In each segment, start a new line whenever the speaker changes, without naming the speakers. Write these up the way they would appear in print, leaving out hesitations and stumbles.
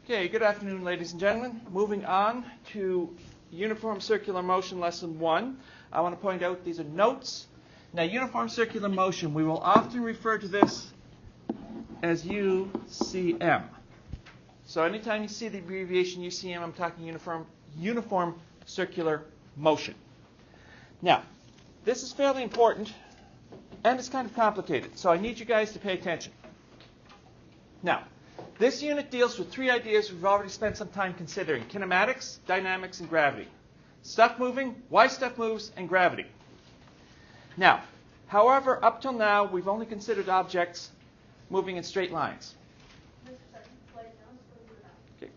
Okay, good afternoon, ladies and gentlemen. Moving on to Uniform Circular Motion Lesson 1. I want to point out these are notes. Now, uniform circular motion, we will often refer to this as UCM. So anytime you see the abbreviation UCM, I'm talking uniform circular motion. Now, this is fairly important, and it's kind of complicated, so I need you guys to pay attention. Now, this unit deals with three ideas we've already spent some time considering: kinematics, dynamics, and gravity. Stuff moving, why stuff moves, and gravity. Now, however, up till now, we've only considered objects moving in straight lines. Okay.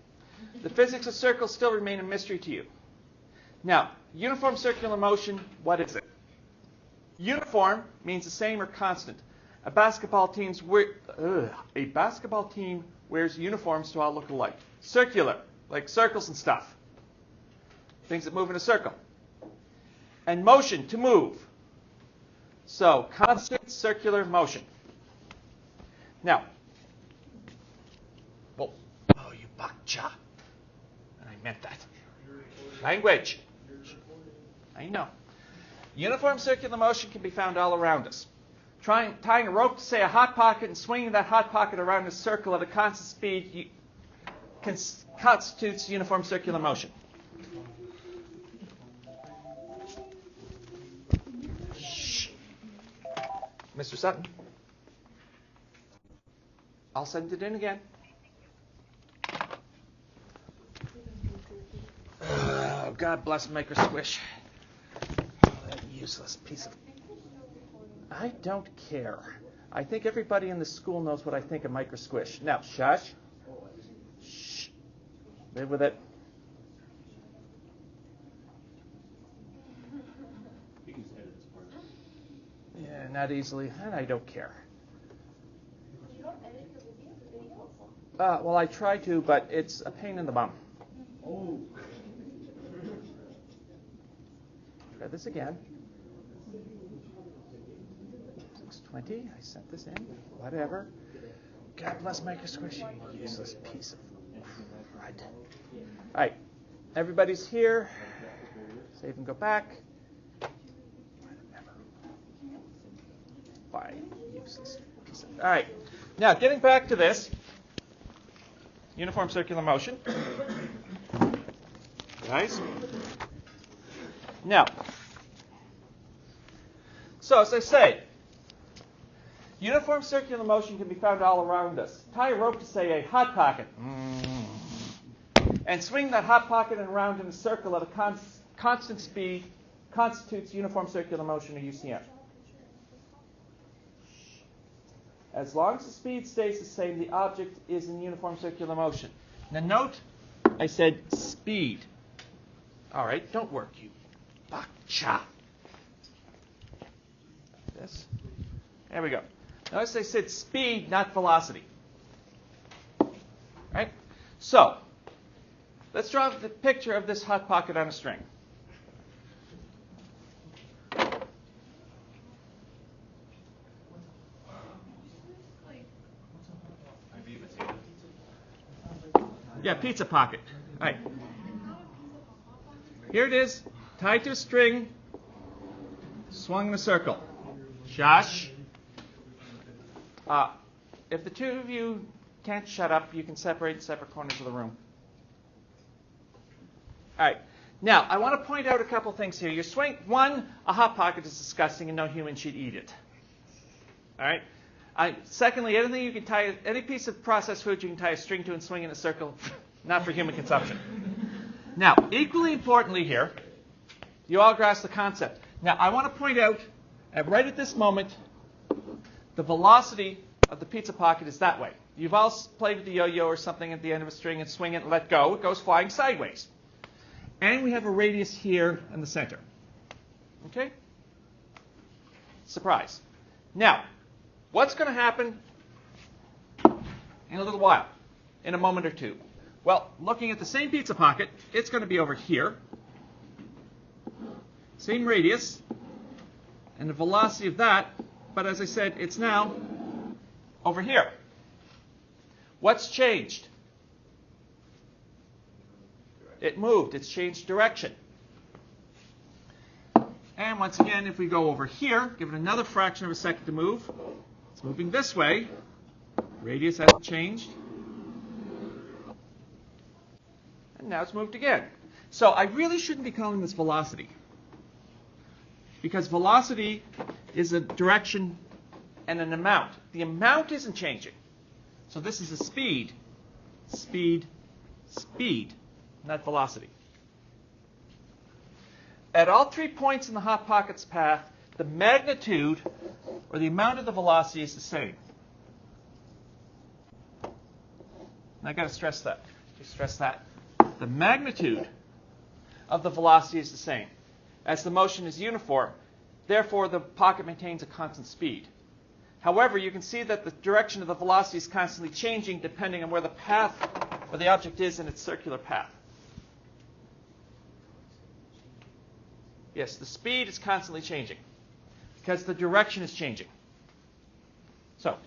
The physics of circles still remain a mystery to you. Now, uniform circular motion, what is it? Uniform means the same or constant. A basketball team wears uniforms to all look alike. Circular, like circles and stuff. Things that move in a circle. And motion, to move. So, constant circular motion. Now, oh, you bakcha. I meant that. Language. I know. Uniform circular motion can be found all around us. Tying a rope to, say, a hot pocket and swinging that hot pocket around a circle at a constant speed constitutes uniform circular motion. Shh. Mr. Sutton, I'll send it in again. Oh, God bless Maker Squish. That useless piece of... I don't care. I think everybody in the school knows what I think of Micro Squish. Now, shush. Shh. Live with it. Yeah, not easily. And I don't care. Well, I try to, but it's a pain in the bum. Try this again. 620. I sent this in. Whatever. God bless Micro Squish, you useless piece of crud. All right. Everybody's here. Save and go back. Whatever. Why, useless piece of... All right. Now, getting back to this. Uniform circular motion. Guys. Now. So, as I say, uniform circular motion can be found all around us. Tie a rope to, say, a hot pocket, and swing that hot pocket around in a circle at a constant speed constitutes uniform circular motion, or UCM. As long as the speed stays the same, the object is in uniform circular motion. Now note, I said speed. All right, don't work, you bakcha. This. There we go. Notice I said speed, not velocity. Right? So, let's draw the picture of this hot pocket on a string. Yeah, pizza pocket. All right. Here it is, tied to a string, swung in a circle. Josh. If the two of you can't shut up, you can separate in separate corners of the room. All right. Now, I want to point out a couple things here. One, a hot pocket is disgusting and no human should eat it. All right. Secondly, anything you can tie, any piece of processed food you can tie a string to and swing in a circle, not for human consumption. Now, equally importantly here, you all grasp the concept. Now, I want to point out, right at this moment, the velocity of the pizza pocket is that way. You've all played with the yo-yo or something at the end of a string and swing it and let go. It goes flying sideways. And we have a radius here in the center. Okay? Surprise. Now, what's going to happen in a little while, in a moment or two? Well, looking at the same pizza pocket, it's going to be over here. Same radius. And the velocity of that, but as I said, it's now over here. What's changed? It moved. It's changed direction. And once again, if we go over here, give it another fraction of a second to move. It's moving this way. Radius hasn't changed. And now it's moved again. So I really shouldn't be calling this velocity, because velocity is a direction and an amount. The amount isn't changing. So this is a speed, speed, speed, not velocity. At all 3 points in the Hot Pocket's path, the magnitude, or the amount of the velocity, is the same. And I've got to stress that. Just stress that. The magnitude of the velocity is the same. As the motion is uniform, therefore the pocket maintains a constant speed. However, you can see that the direction of the velocity is constantly changing depending on where the path, or the object is in its circular path. Yes, the speed is constantly changing because the direction is changing. So,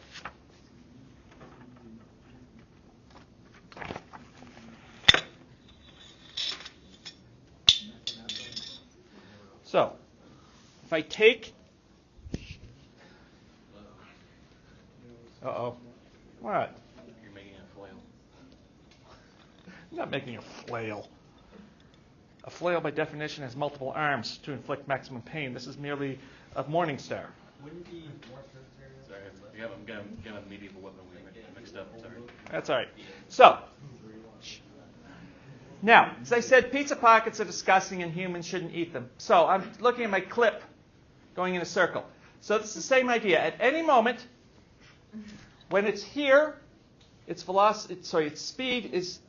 if I take, uh-oh, what?
You're making a flail.
I'm not making a flail. A flail, by definition, has multiple arms to inflict maximum pain. This is merely a morning star.
Wouldn't be more sorry, I'm getting a medieval weapon mixed up. Sorry.
That's all right. So, now, as I said, pizza pockets are disgusting and humans shouldn't eat them. So I'm looking at my clip going in a circle. So it's the same idea. At any moment, when it's here, its velocity, its speed is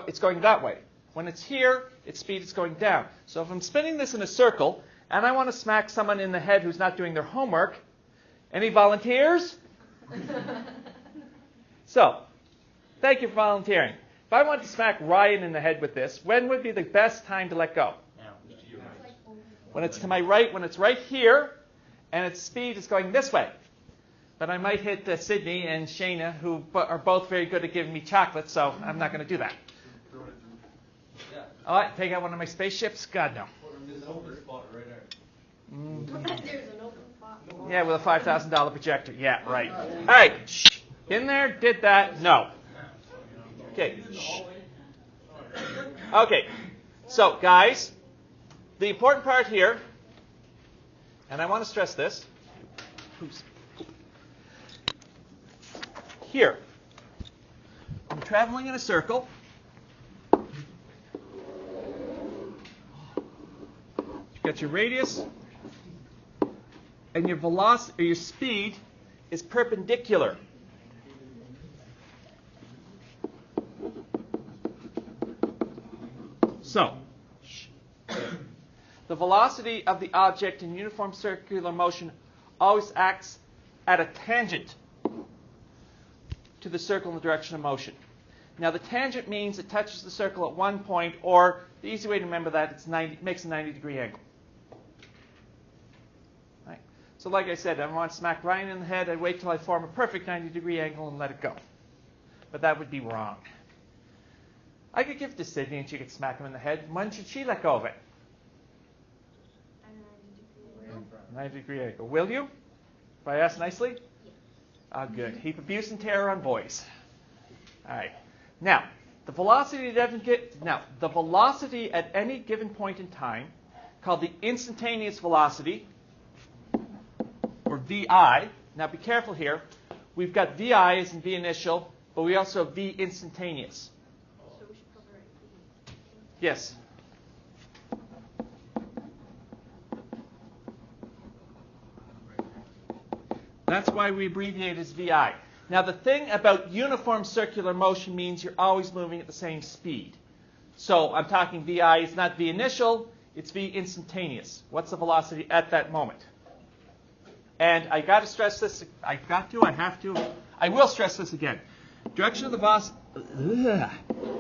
it's going that way. When it's here, its speed is going down. So if I'm spinning this in a circle and I want to smack someone in the head who's not doing their homework, any volunteers? So, thank you for volunteering. If I wanted to smack Ryan in the head with this, when would be the best time to let go? When it's to my right, when it's right here, and its speed is going this way. But I might hit Sydney and Shayna, who are both very good at giving me chocolate, so I'm not going to do that. All right, take out one of my spaceships? God, no.
There's an open spot right there.
There's an open spot.
Yeah, with a $5,000 projector. Yeah, right. All right, shh. In there, did that? No. Okay. Okay. So, guys, the important part here, and I want to stress this. Oops. Here, I'm traveling in a circle. You've got your radius, and your velocity, or your speed, is perpendicular. So, the velocity of the object in uniform circular motion always acts at a tangent to the circle in the direction of motion. Now, the tangent means it touches the circle at one point, or the easy way to remember that, it makes a 90-degree angle. Right? So like I said, if I want to smack Ryan in the head, I'd wait till I form a perfect 90-degree angle and let it go. But that would be wrong. I could give it to Sydney and she could smack him in the head. When should she let go of it? 90-degree angle. Will you? If I ask nicely? Ah, good. Heap abuse and terror on boys. All right. Now, the velocity at any given point in time, called the instantaneous velocity, or VI. Now, be careful here. We've got VI as in V initial, but we also have V instantaneous.
So we should cover it.
Yes. That's why we abbreviate as VI. Now, the thing about uniform circular motion means you're always moving at the same speed. So I'm talking VI is not V initial, it's V instantaneous. What's the velocity at that moment? And I got to stress this. I will stress this again. Direction of the velocity.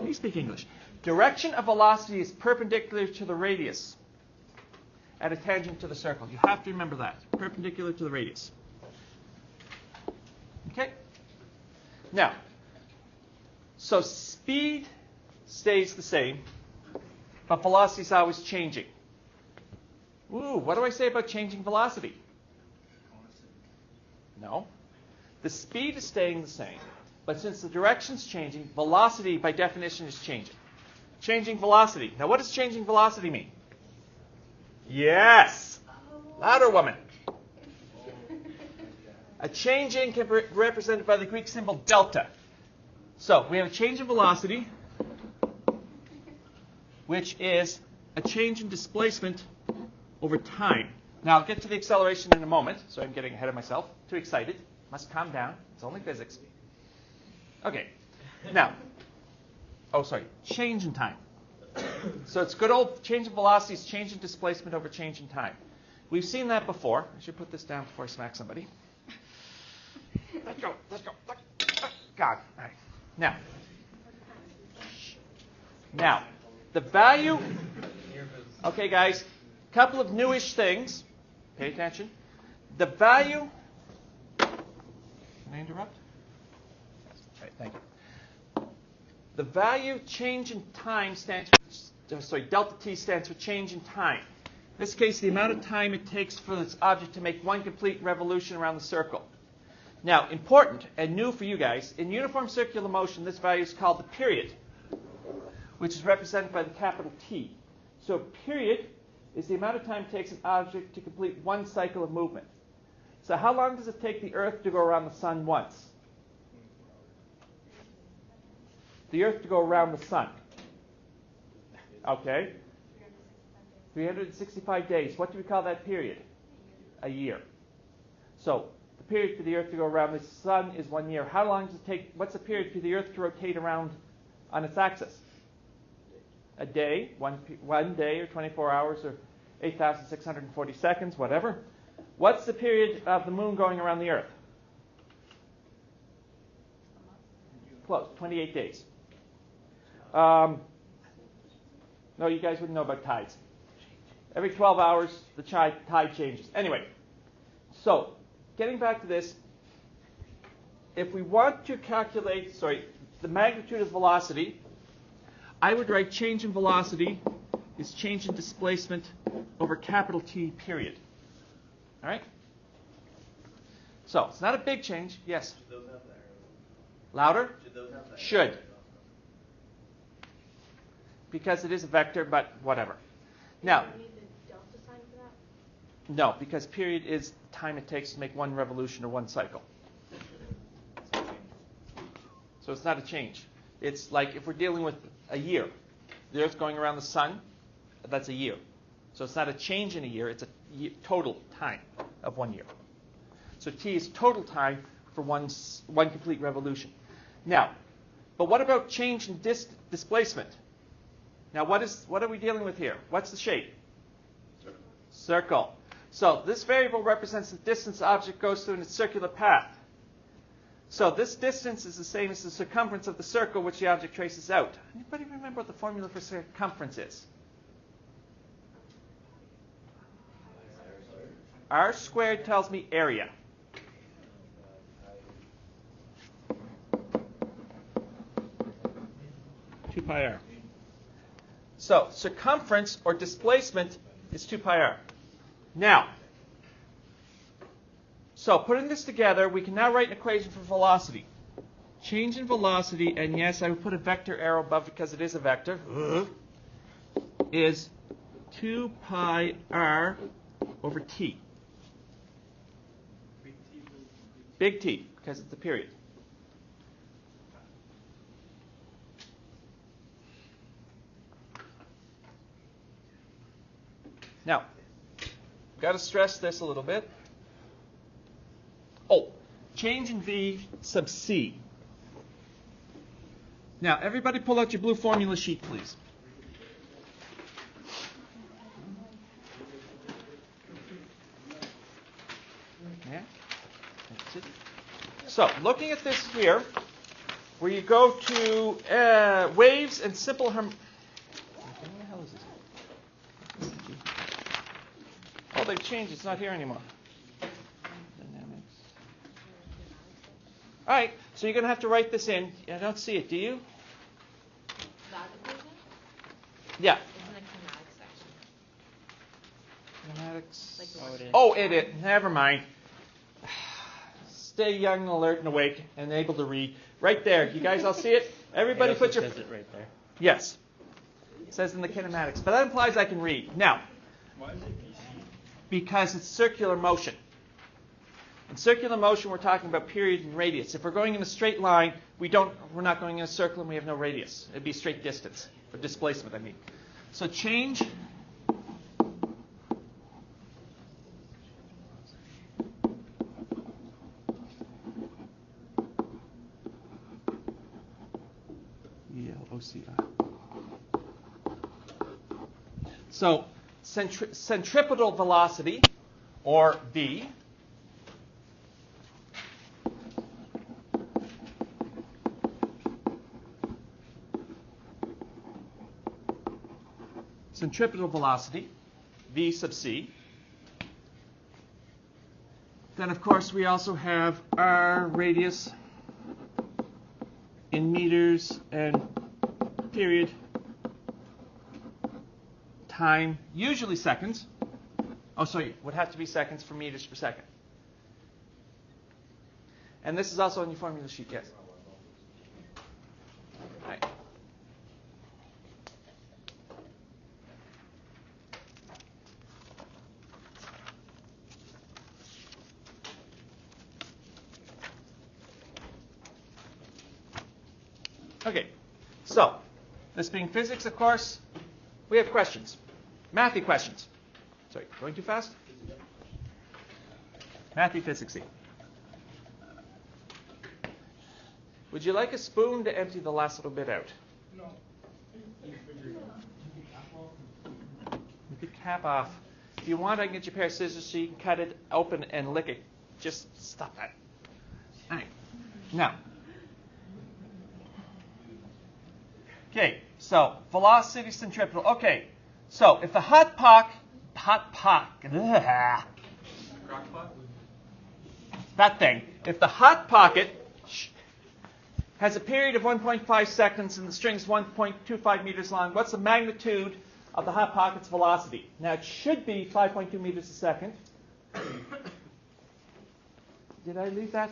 You speak English. Direction of velocity is perpendicular to the radius at a tangent to the circle. You have to remember that. Perpendicular to the radius. Okay? Now, so speed stays the same. but velocity is always changing. Ooh, what do I say about changing velocity? No. The speed is staying the same, but since the direction's changing, velocity by definition is changing. Changing velocity. Now what does changing velocity mean? Yes! Louder, woman. A changing can be represented by the Greek symbol delta. So we have a change in velocity, which is a change in displacement over time. Now I'll get to the acceleration in a moment, so I'm getting ahead of myself. Too excited. Must calm down. It's only physics. Okay. Now, change in time. So it's good old change in velocity is change in displacement over change in time. We've seen that before. I should put this down before I smack somebody. Let's go. God. All right. Now, the value. Okay, guys. Couple of newish things. Pay attention. The value. Can I interrupt? All right. Thank you. The value change in time delta t stands for change in time. In this case, the amount of time it takes for this object to make one complete revolution around the circle. Now, important and new for you guys, in uniform circular motion, this value is called the period, which is represented by the capital T. So period is the amount of time it takes an object to complete one cycle of movement. So how long does it take the Earth to go around the Sun once? The Earth to go around the Sun. Okay. 365 days. What do we call that period? A year. So the period for the Earth to go around the Sun is 1 year. How long does it take? What's the period for the Earth to rotate around on its axis? A day, one day, or 24 hours, or 8,640 seconds, whatever. What's the period of the Moon going around the Earth? Close, 28 days. No, you guys wouldn't know about tides. Every 12 hours, the tide changes. Anyway, so getting back to this, if we want to calculate, the magnitude of velocity, I would write change in velocity is change in displacement over capital T period. All right? So it's not a big change. Yes?
Should those have that?
Louder?
Should those have that?
Should. Because it is a vector, but whatever. Now,
Do you need the delta sign for that?
no, because period is time it takes to make one revolution or one cycle. So it's not a change. It's like if we're dealing with a year. The Earth going around the Sun, that's a year. So it's not a change in a year, it's a total time of 1 year. So T is total time for one complete revolution. Now, but what about change in displacement? Now, what are we dealing with here? What's the shape? Circle. So this variable represents the distance the object goes through in its circular path. So this distance is the same as the circumference of the circle which the object traces out. Anybody remember what the formula for circumference is? R squared tells me area. Two pi r. So circumference or displacement is 2 pi r. Now, so putting this together, we can now write an equation for velocity. Change in velocity, and yes, I would put a vector arrow above because it is a vector, is 2 pi r over t. Big T, because it's a period. Now, got to stress this a little bit. Oh, change in V sub C. Now, everybody pull out your blue formula sheet, please. Yeah, that's it. So, looking at this here, where you go to waves and simple What the hell is this? Oh, they've changed. It's not here anymore. Dynamics. All right, so you're going to have to write this in. I don't see it, do you?
That equation?
Yeah.
Isn't it
Kinematics.
Like the one-
Oh, it. Never mind. Stay young, alert, and awake, and able to read. Right there. You guys all see it? Everybody put your...
Says it right there.
Yes. It says in the kinematics. But that implies I can read. Now,
Why is it BC?
because it's circular motion. In circular motion, we're talking about period and radius. If we're going in a straight line, we're not going in a circle and we have no radius. It'd be straight distance, or displacement, I mean. So change VLOCI. So centripetal velocity, or V, centripetal velocity, V sub c. Then, of course, we also have our radius in meters and period, time, usually seconds. Oh, sorry, would have to be seconds for meters per second. And this is also on your formula sheet, yes. Right. Okay, so this being physics, of course, we have questions. Mathy questions. Sorry, going too fast? Mathy physicsy. Would you like a spoon to empty the last little bit out?
No.
With the cap off. If you want, I can get you a pair of scissors so you can cut it open and lick it. Just stop that. All right. Now. Okay, so velocity centripetal. Okay, so if the that thing, if the hot pocket has a period of 1.5 seconds and the string is 1.25 meters long, what's the magnitude of the hot pocket's velocity? Now it should be 5.2 meters a second. Did I leave that?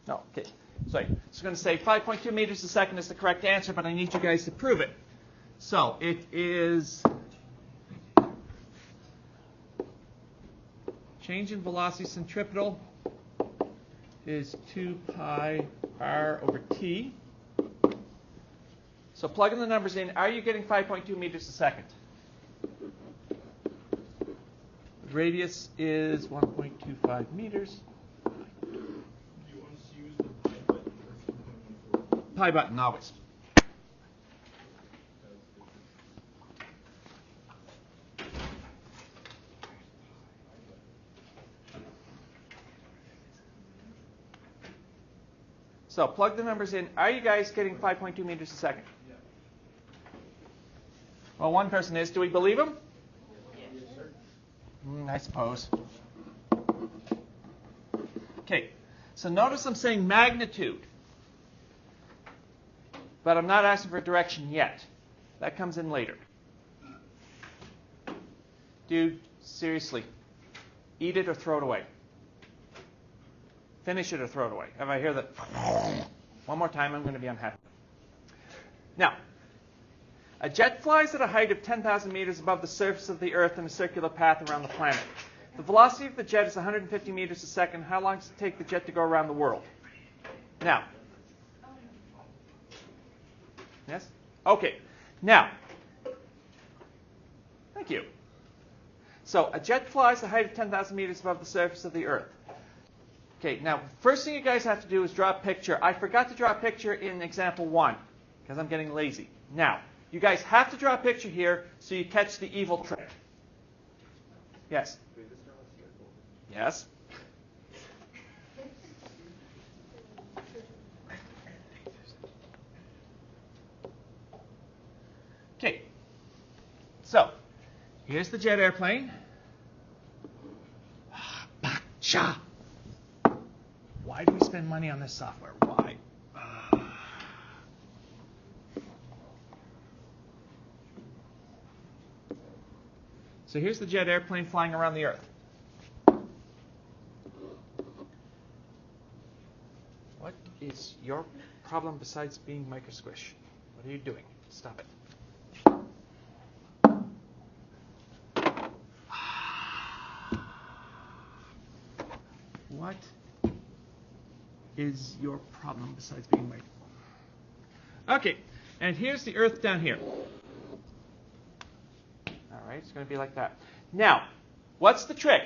No, okay. Sorry, I was going to say 5.2 meters a second is the correct answer, but I need you guys to prove it. So it is change in velocity centripetal is 2 pi r over t. So plugging the numbers in, are you getting 5.2 meters a second? The radius is 1.25 meters. Pi button, always. So plug the numbers in. Are you guys getting 5.2 meters a second?
Yeah.
Well, one person is. Do we believe him?
Yes, sir.
I suppose. Okay, so notice I'm saying magnitude. But I'm not asking for direction yet. That comes in later. Dude, seriously, eat it or throw it away. Finish it or throw it away. If I hear that one more time, I'm going to be unhappy. Now, a jet flies at a height of 10,000 meters above the surface of the Earth in a circular path around the planet. The velocity of the jet is 150 meters a second. How long does it take the jet to go around the world? Now, yes? Okay. Now, thank you. So a jet flies at a height of 10,000 meters above the surface of the Earth. Okay, now, first thing you guys have to do is draw a picture. I forgot to draw a picture in example 1 because I'm getting lazy. Now, you guys have to draw a picture here so you catch the evil trick. Yes? Yes? Okay, so here's the jet airplane. Why do we spend money on this software? Why? So here's the jet airplane flying around the Earth. What is your problem besides being microsquish? What are you doing? Stop it. What is your problem besides being microsquish? Okay, and here's the Earth down here. All right, it's going to be like that. Now, what's the trick?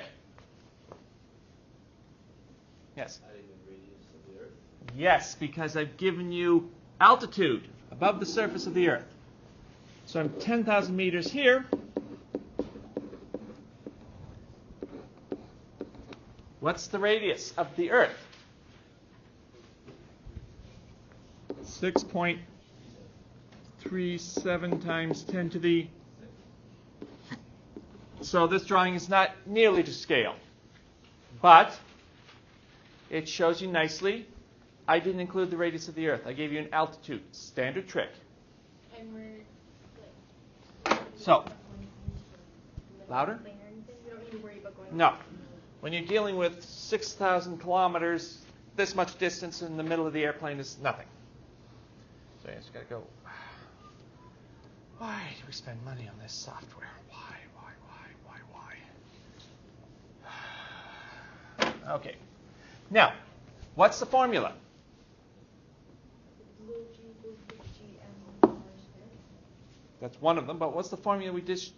Yes?
Adding the radius of the Earth.
Yes, because I've given you altitude above the surface of the Earth. So I'm 10,000 meters here. What's the radius of the Earth? 6.37 times 10 to the... So this drawing is not nearly to scale. But it shows you nicely. I didn't include the radius of the Earth. I gave you an altitude. Standard trick.
And we're
So, louder?
You don't need to worry about going.
No. When you're dealing with 6,000 kilometers, this much distance in the middle of the airplane is nothing. So you just got to go. Why do we spend money on this software? Why? Okay. Now, what's the formula? That's one of them, but what's the formula we just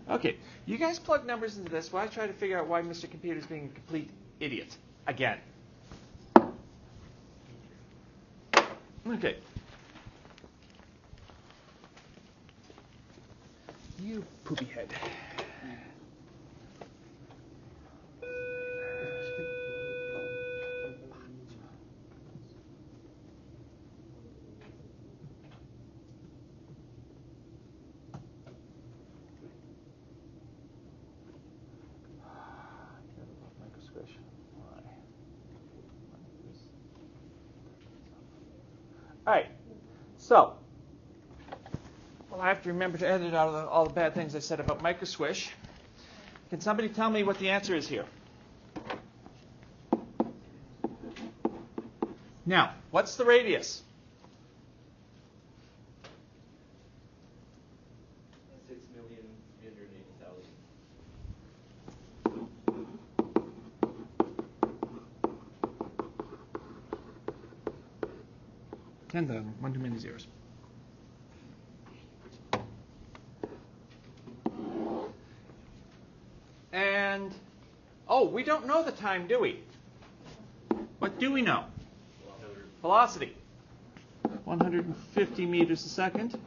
Okay, you guys plug numbers into this while I try to figure out why Mr. Computer's being a complete idiot again. Okay. You poopy head. All right, so, well, I have to remember to edit out all the bad things I said about microswish. Can somebody tell me what the answer is here? Now, what's the radius?
6,380,000.
10,000. One too many zeros. And, oh, we don't know the time, do we? What do we know? Velocity. 150 meters a second.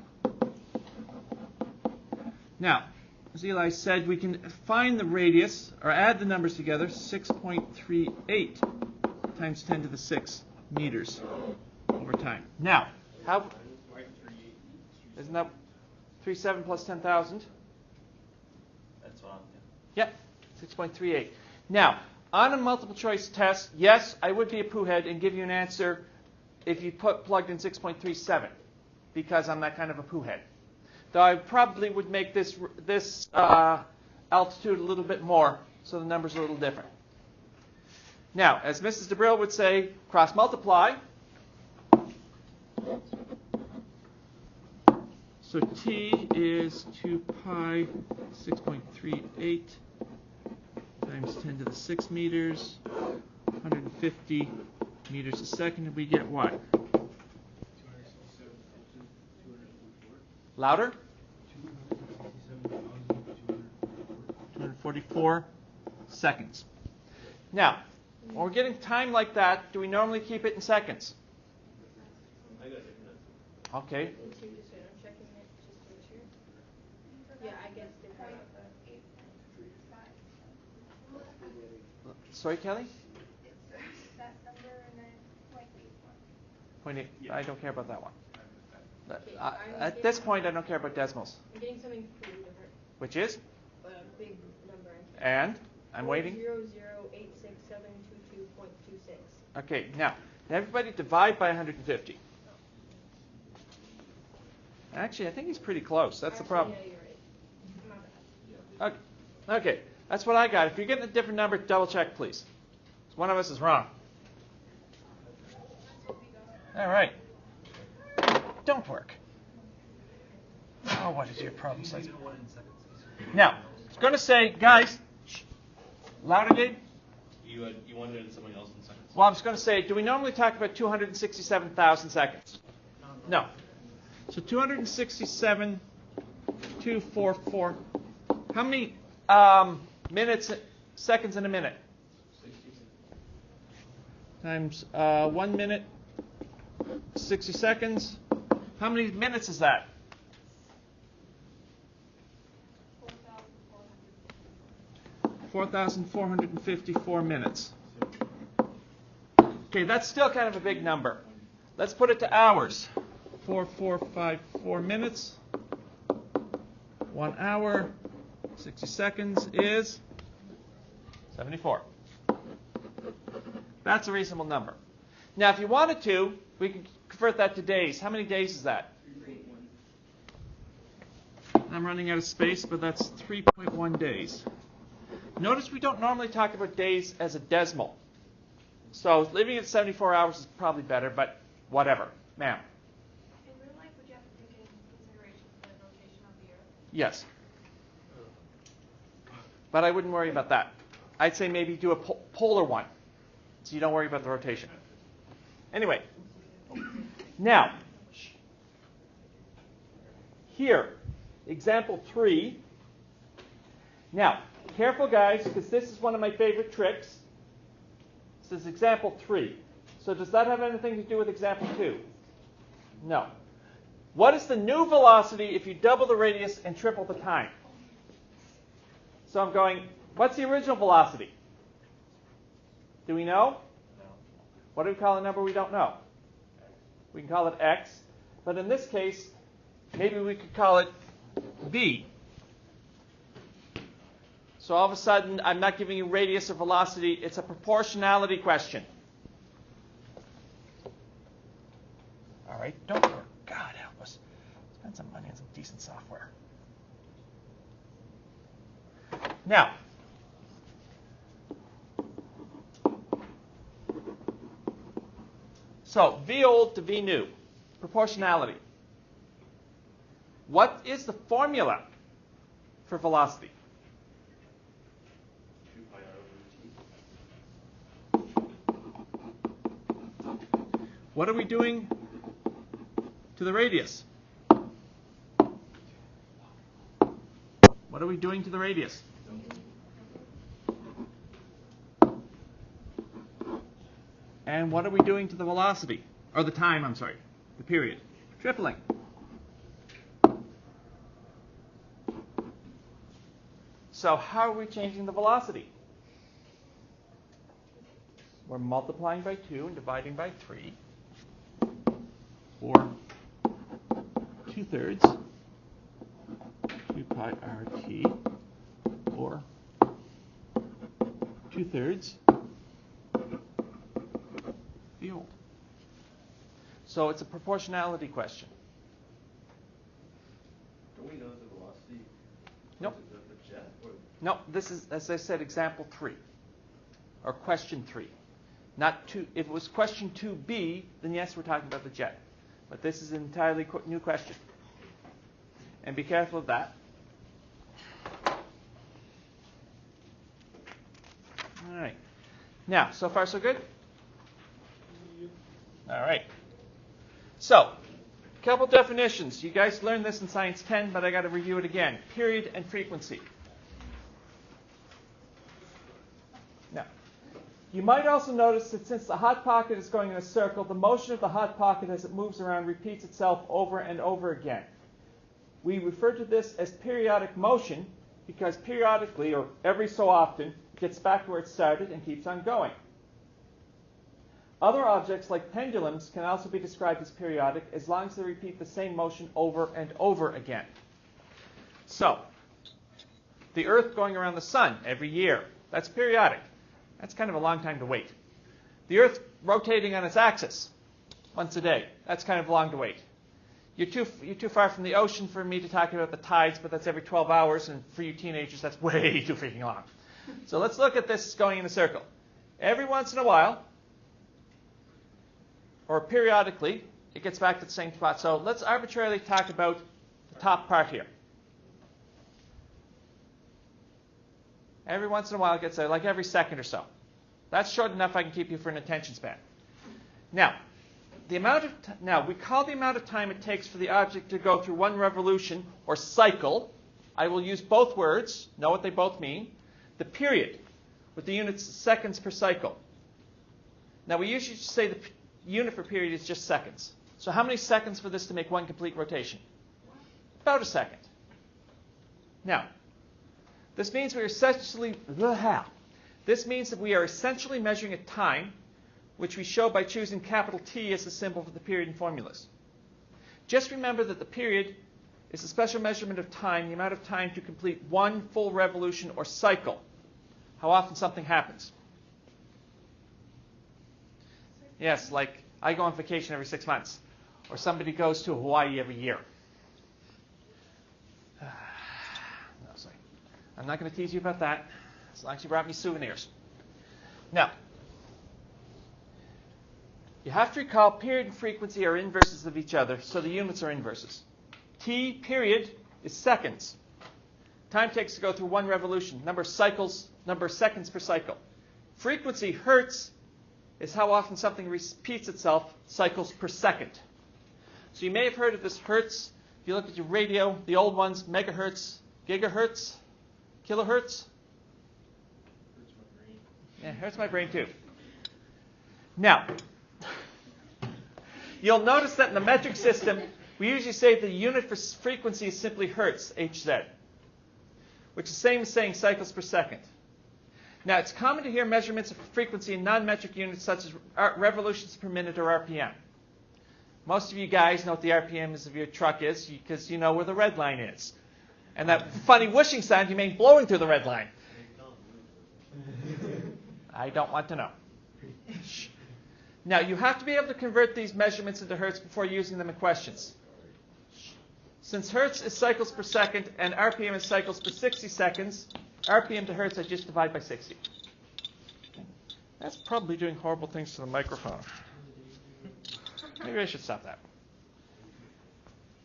Now, as Eli said, we can find the radius, or add the numbers together, 6.38 times 10 to the 6 meters over time. Now, how... Isn't that 37 plus 10,000?
That's on.
Yep, 6.38. Now, on a multiple choice test, yes, I would be a poo head and give you an answer if you plugged in 6.37, because I'm that kind of a poo head. Though I probably would make this altitude a little bit more, so the number's a little different. Now, as Mrs. DeBrill would say, cross multiply. So T is 2 pi 6.38 times 10 to the 6 meters, 150 meters a second, and we get what? Louder? 244 seconds. Now, when we're getting time like that, do we normally keep it in seconds?
I got a different answer.
Okay.
I'm checking it just to make sure. Yeah, I guess they probably.
Sorry, Kelly?
That number and then 0.81.
0.8. I don't care about that one.
Okay,
At this point, I don't care about decimals.
I'm getting something completely different.
Which is?
A big number.
And? I'm waiting.
0.00867222. 2.26.
Okay, now, everybody divide by 150. Actually, I think he's pretty close. That's the problem.
Yeah, you're right. My bad.
Okay. Okay, that's what I got. If you're getting a different number, double check, please. One of us is wrong. All right. Don't work. Oh, what is your problem size? Now, it's going to say, guys, louder, Gabe.
You wanted it something else in seconds?
Well, I was going to say, do we normally talk about 267,000 seconds? No. So 267,244. How many seconds in a minute?
60.
Times 1 minute, 60 seconds. How many minutes is that? 4,454 minutes. Okay, that's still kind of a big number. Let's put it to hours. 4,454 minutes. 1 hour, 60 seconds is 74. That's a reasonable number. Now, if you wanted to, we could convert that to days. How many days is that? 3.1. I'm running out of space, but that's 3.1 days. Notice we don't normally talk about days as a decimal. So leaving it at 74 hours is probably better, but whatever. Ma'am.
In real life, would you have to take into consideration the rotation of the Earth?
Yes. But I wouldn't worry about that. I'd say maybe do a polar one, so you don't worry about the rotation. Anyway, now, here, example 3. Now, careful guys, because this is one of my favorite tricks. This is example 3. So does that have anything to do with example 2? No. What is the new velocity if you double the radius and triple the time? So I'm going, what's the original velocity? Do we know?
No.
What do we call a number we don't know? We can call it x. But in this case, maybe we could call it v. So all of a sudden, I'm not giving you radius or velocity. It's a proportionality question. All right, don't worry. God help us. Spend some money on some decent software. Now, so V old to V new, proportionality. What is the formula for velocity?
2 pi r over t.
What are we doing to the radius? What are we doing to the radius? And what are we doing to the velocity? Or the time, I'm sorry. The period. Tripling. So how are we changing the velocity? We're multiplying by 2 and dividing by 3. Or 2/3. 2 pi RT. Or 2/3. V old. So it's a proportionality question.
Don't we know the velocity?
Nope.
Is it the jet? Or
No, this is, as I said, example 3. Or question 3. Not 2. If it was question 2b, then yes, we're talking about the jet. But this is an entirely new question. And be careful of that. All right. Now, so far so good? All right. So, a couple definitions. You guys learned this in Science 10, but I got to review it again. Period and frequency. Now, you might also notice that since the hot pocket is going in a circle, the motion of the hot pocket as it moves around repeats itself over and over again. We refer to this as periodic motion because periodically, or every so often, it gets back to where it started and keeps on going. Other objects, like pendulums, can also be described as periodic as long as they repeat the same motion over and over again. So, the Earth going around the sun every year, that's periodic. That's kind of a long time to wait. The Earth rotating on its axis once a day. That's kind of long to wait. You're too far from the ocean for me to talk about the tides, but that's every 12 hours, and for you teenagers, that's way too freaking long. So let's look at this going in a circle. Every once in a while, or periodically, it gets back to the same spot. So let's arbitrarily talk about the top part here. Every once in a while, it gets there, like every second or so. That's short enough I can keep you for an attention span. Now, we call the amount of time it takes for the object to go through one revolution or cycle. I will use both words, know what they both mean. The period, with the units seconds per cycle. Now, we usually say the unit for period is just seconds. So how many seconds for this to make one complete rotation? About a second. Now, this means we are essentially measuring a time, which we show by choosing capital T as the symbol for the period in formulas. Just remember that the period is a special measurement of time, the amount of time to complete one full revolution or cycle. How often something happens. Yes, like I go on vacation every 6 months, or somebody goes to Hawaii every year. No, sorry. I'm not going to tease you about that, as long as you brought me souvenirs. Now, you have to recall period and frequency are inverses of each other, so the units are inverses. T period is seconds. Time takes to go through one revolution. Number of seconds per cycle. Frequency, hertz, is how often something repeats itself, cycles per second. So you may have heard of this hertz. If you look at your radio, the old ones, megahertz, gigahertz, kilohertz. Yeah, hurts my brain too. Now, you'll notice that in the metric system, we usually say the unit for frequency is simply hertz, Hz, which is the same as saying cycles per second. Now, it's common to hear measurements of frequency in non-metric units such as revolutions per minute or RPM. Most of you guys know what the RPM of your truck is because you know where the red line is. And that funny whooshing sound you make blowing through the red line. I don't want to know. Now, you have to be able to convert these measurements into hertz before using them in questions. Since hertz is cycles per second and RPM is cycles per 60 seconds, RPM to hertz I just divide by 60. Okay. That's probably doing horrible things to the microphone. Maybe I should stop that.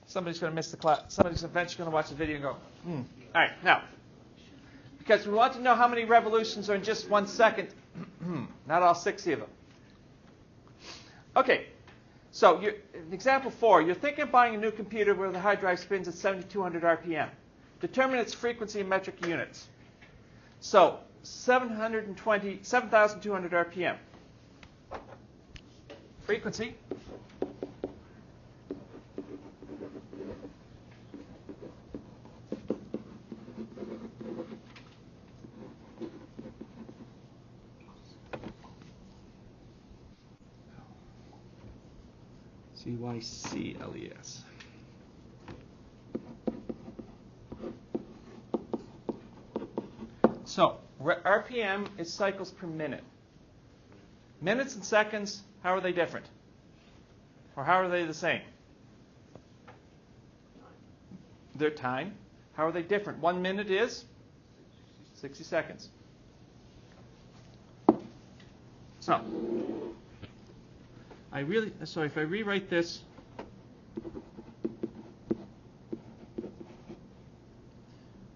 Somebody's going to miss the class. Somebody's eventually going to watch the video and go, All right, now, because we want to know how many revolutions are in just 1 second, not all 60 of them. Okay, so example 4, you're thinking of buying a new computer where the hard drive spins at 7,200 RPM. Determine its frequency in metric units. So 7,200 RPM. Frequency. CYCLES. So, RPM is cycles per minute. Minutes and seconds, how are they different? Or how are they the same? Their time. How are they different? 1 minute is 60 seconds. So, if I rewrite this,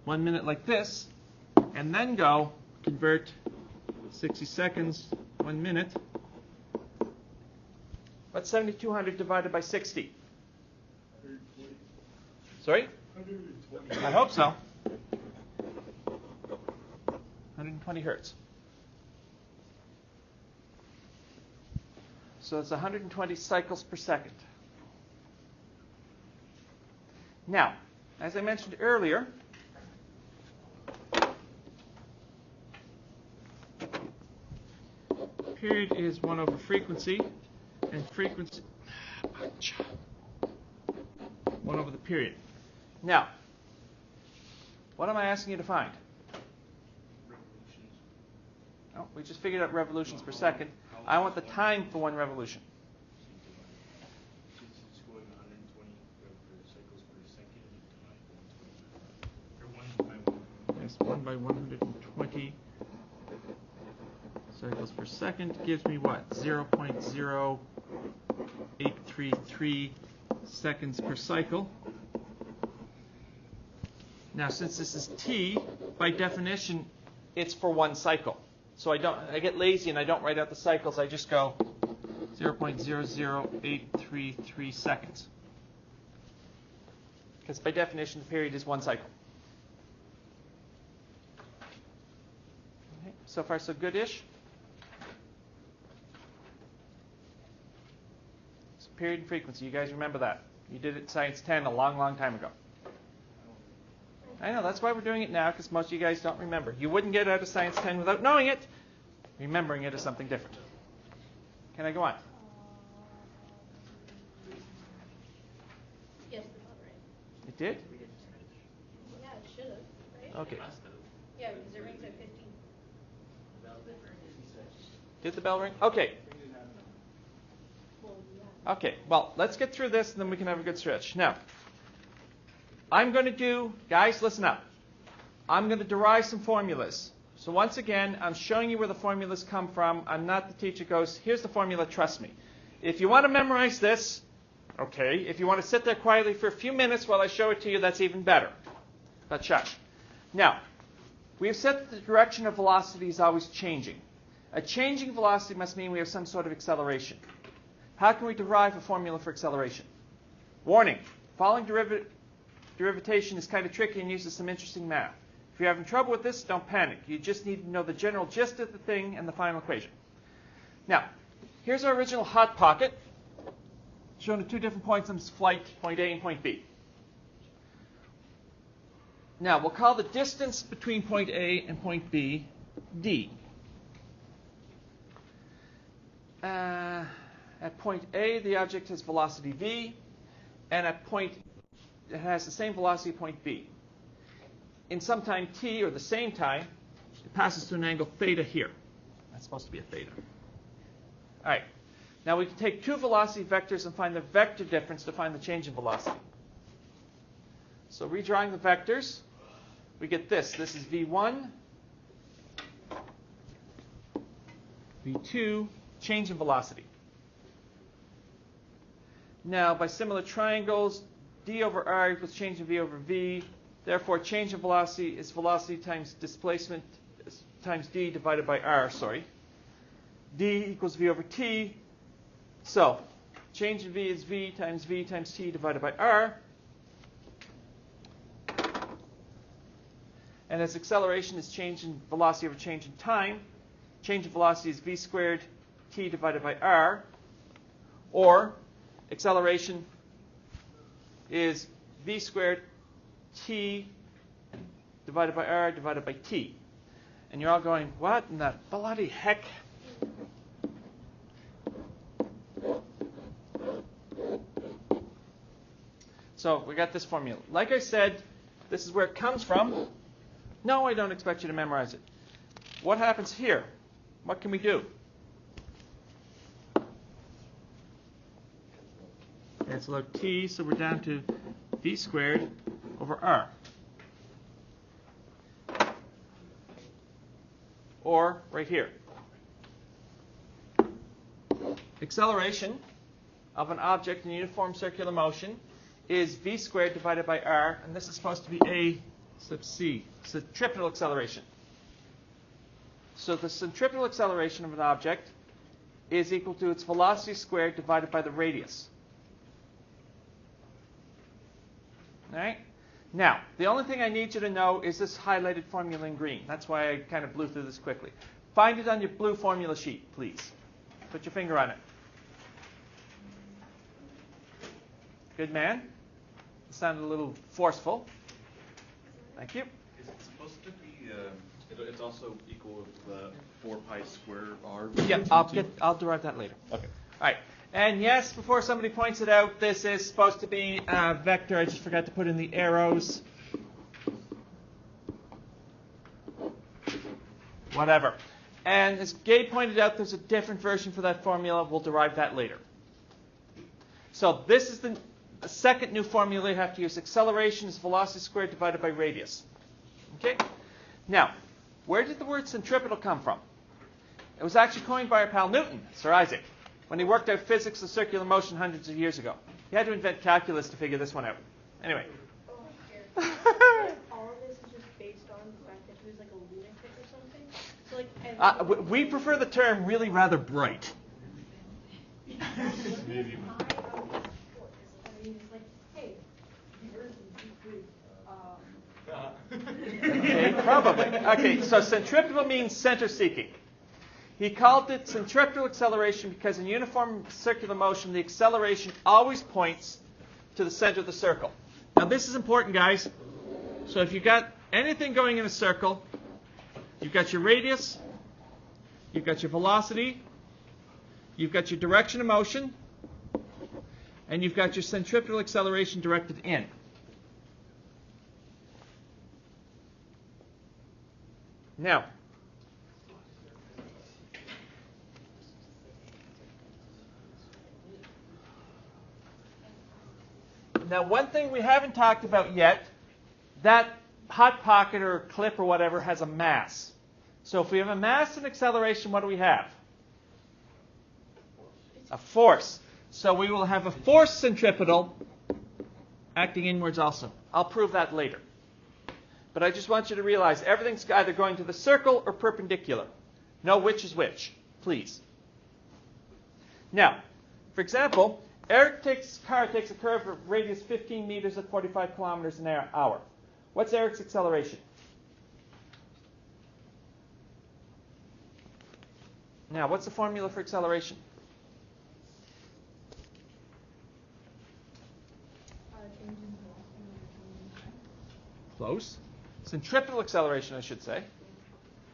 one minute like this, and then go convert 60 seconds, 1 minute. What's 7,200 divided by 60?
120.
Sorry?
120.
I hope so. 120 hertz. So it's 120 cycles per second. Now, as I mentioned earlier, period is 1 over frequency, and frequency 1 over the period. Now, what am I asking you to find?
Revolutions.
Oh, we just figured out revolutions per second.
How
I want the time for one revolution.
It's going 120 cycles per second. Or 1 by 1.
Yes, 1 by 120 cycles per second gives me what? 0.0833 seconds per cycle. Now, since this is t, by definition, it's for one cycle. So I get lazy and I don't write out the cycles. I just go 0.00833 seconds. Because by definition, the period is one cycle. Okay, so far, so good-ish. So period and frequency. You guys remember that. You did it in Science 10 a long, long time ago. I know, that's why we're doing it now, because most of you guys don't remember. You wouldn't get out of Science 10 without knowing it. Remembering it is something different. Can I go on?
Yes, about right.
It did?
Yeah, it should have, right?
Okay.
Yeah, because it rings at 15.
Did the bell ring? Okay.
Well, yeah.
Okay, well, let's get through this, and then we can have a good stretch. Now, I'm going to do, guys, listen up. I'm going to derive some formulas. So once again, I'm showing you where the formulas come from. I'm not the teacher who goes, here's the formula, trust me. If you want to memorize this, okay. If you want to sit there quietly for a few minutes while I show it to you, that's even better. But shush. Now, we have said that the direction of velocity is always changing. A changing velocity must mean we have some sort of acceleration. How can we derive a formula for acceleration? Warning, following derivative is kind of tricky and uses some interesting math. If you're having trouble with this, don't panic. You just need to know the general gist of the thing and the final equation. Now, here's our original hot pocket, shown at two different points on this flight, point A and point B. Now, we'll call the distance between point A and point B d. At point A, the object has velocity v, and at point it has the same velocity at point B. In some time t, or the same time, it passes to an angle theta here. That's supposed to be a theta. All right. Now we can take two velocity vectors and find the vector difference to find the change in velocity. So redrawing the vectors, we get this. This is v1, v2, change in velocity. Now, by similar triangles, d over r equals change in v over v. Therefore, change in velocity is velocity times displacement times d divided by r, d equals v over t. So, change in v is v times t divided by r. And as acceleration is change in velocity over change in time, change in velocity is v squared t divided by r. Or, acceleration is v squared t divided by r divided by t. And you're all going, what in the bloody heck? So we got this formula. Like I said, this is where it comes from. No, I don't expect you to memorize it. What happens here? What can we do? Cancel out t, so we're down to v squared over r. Or right here. Acceleration of an object in uniform circular motion is v squared divided by r, and this is supposed to be a sub c, centripetal acceleration. So the centripetal acceleration of an object is equal to its velocity squared divided by the radius. All right? Now, the only thing I need you to know is this highlighted formula in green. That's why I kind of blew through this quickly. Find it on your blue formula sheet, please. Put your finger on it. Good man. It sounded a little forceful. Thank you.
Is it supposed to be, it's also equal with 4 pi square r?
Yeah, I'll derive that later.
Okay.
All right. And yes, before somebody points it out, this is supposed to be a vector. I just forgot to put in the arrows. Whatever. And as Gabe pointed out, there's a different version for that formula. We'll derive that later. So this is the second new formula you have to use. Acceleration is velocity squared divided by radius. Okay? Now, where did the word centripetal come from? It was actually coined by our pal Newton, Sir Isaac, when he worked out physics of circular motion hundreds of years ago. He had to invent calculus to figure this one out. Anyway.
All of this is just based on the fact that he was like a lunatic or something? So like
We prefer the term really rather bright.
Maybe.
Okay, probably. Okay, so centripetal means center seeking. He called it centripetal acceleration because in uniform circular motion, the acceleration always points to the center of the circle. Now this is important, guys. So if you've got anything going in a circle, you've got your radius, you've got your velocity, you've got your direction of motion, and you've got your centripetal acceleration directed in. Now, one thing we haven't talked about yet, that hot pocket or clip or whatever has a mass. So if we have a mass and acceleration, what do we have? A force. So we will have a force centripetal acting inwards also. I'll prove that later. But I just want you to realize everything's either going to the circle or perpendicular. Know which is which, please. Now, for example, Eric's car takes a curve of radius 15 meters at 45 kilometers an hour. What's Eric's acceleration? Now, what's the formula for acceleration? Close. Centripetal acceleration, I should say,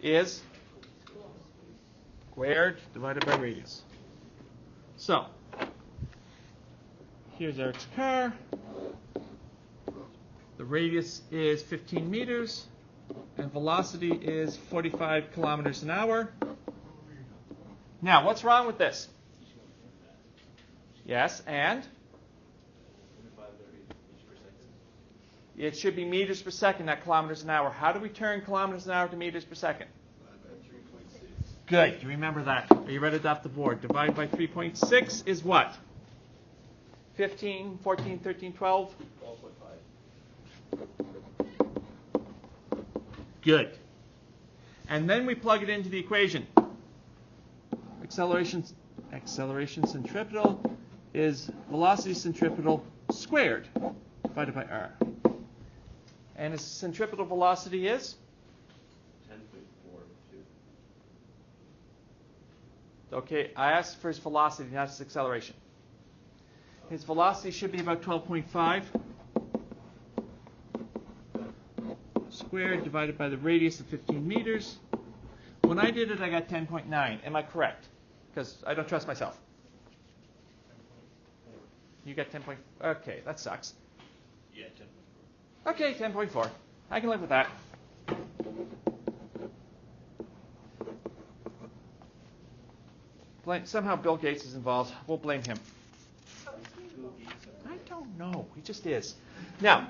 is squared divided by radius. So, here's Eric's car. The radius is 15 meters, and velocity is 45 kilometers an hour. Now, what's wrong with this? Yes, and? It should be meters per second, not kilometers an hour. How do we turn kilometers an hour to meters per second? Good. You remember that. Are you ready to off the board? Divide by 3.6 is what? 15, 14, 13, 12? 12.5. Good. And then we plug it into the equation. Acceleration centripetal is velocity centripetal squared divided by r. And its centripetal velocity is? 10.42. Okay, I asked for his velocity, not his acceleration. His velocity should be about 12.5 squared divided by the radius of 15 meters. When I did it, I got 10.9. Am I correct? Because I don't trust myself. You got 10. Okay, that sucks.
Yeah, 10.4.
Okay, 10.4. I can live with that. Somehow Bill Gates is involved. We'll blame him. I don't know. He just is. Now,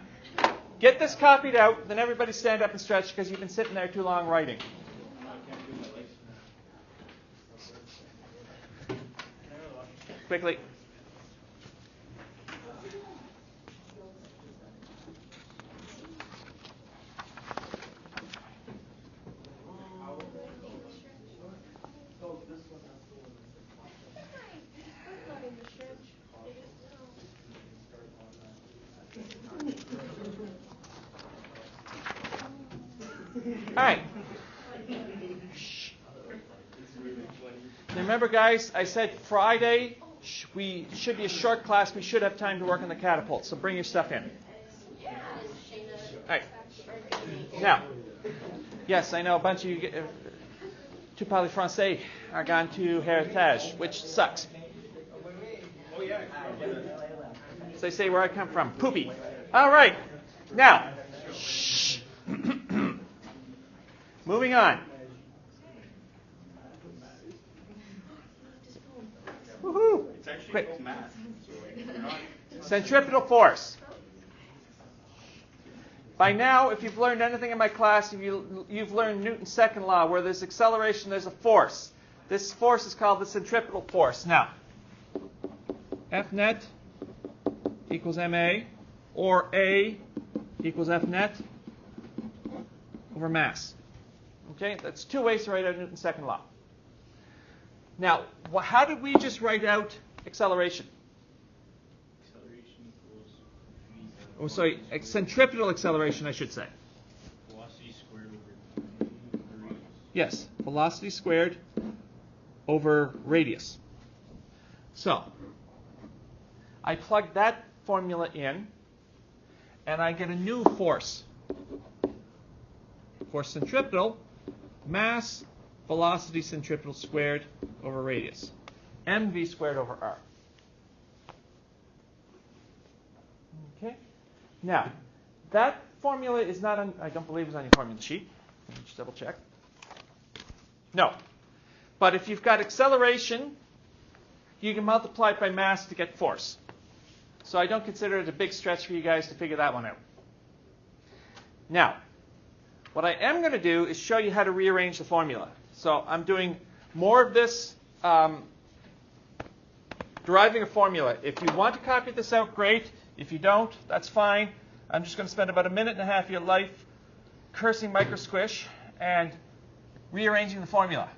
get this copied out. Then everybody stand up and stretch because you've been sitting there too long writing. Quickly. All right. Shh. Remember, guys, I said Friday we should be a short class. We should have time to work on the catapult. So bring your stuff in. All right. Now, yes, I know a bunch of you, tu parlez français, are gone to Heritage, which sucks. So they say where I come from. Poopy. All right. Now, shh. Moving on. Woohoo!
It's actually
Quick.
called math. So like, you're not,
Centripetal force. By now, if you've learned anything in my class, you've learned Newton's second law, where there's acceleration, there's a force. This force is called the centripetal force. Now, F net equals ma, or A equals F net over mass. Okay, that's two ways to write out Newton's second law. Now, how did we just write out acceleration?
Acceleration equals V.
Oh, sorry, centripetal acceleration, I should say.
Velocity squared over time over radius.
Yes, velocity squared over radius. So, I plug that formula in, and I get a new force. Force centripetal, mass, velocity centripetal squared over radius. mv squared over r. Okay? Now, that formula is not on, I don't believe it's on your formula sheet. Let me just double check. No. But if you've got acceleration, you can multiply it by mass to get force. So I don't consider it a big stretch for you guys to figure that one out. Now, what I am going to do is show you how to rearrange the formula. So I'm doing more of this deriving a formula. If you want to copy this out, great. If you don't, that's fine. I'm just going to spend about a minute and a half of your life cursing microsquish and rearranging the formula.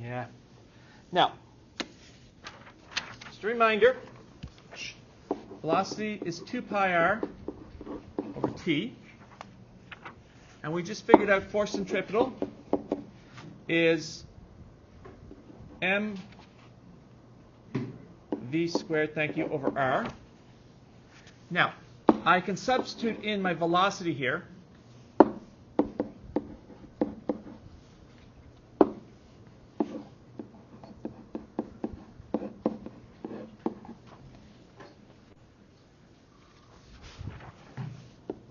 Yeah. Now, just a reminder, velocity is 2 pi r over t. And we just figured out force centripetal is mv squared, thank you, over r. Now, I can substitute in my velocity here.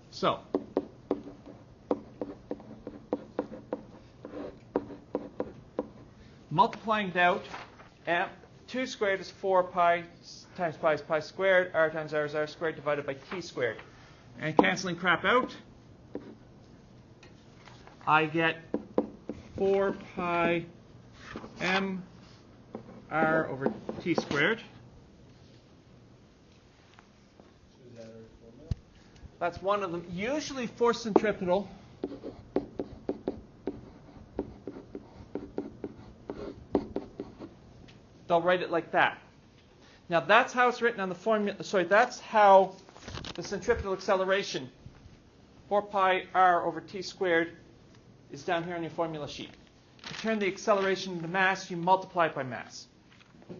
So, multiplying it out, 2 squared is 4 pi times pi is pi squared, r times r is r squared divided by t squared. And canceling crap out, I get 4 pi m r over t squared.
So is that our formula?
That's one of them. Usually force centripetal they'll write it like that. Now that's how it's written on the formula. Sorry, that's how the centripetal acceleration, 4 pi r over t squared, is down here on your formula sheet. To turn the acceleration into mass, you multiply it by mass.
So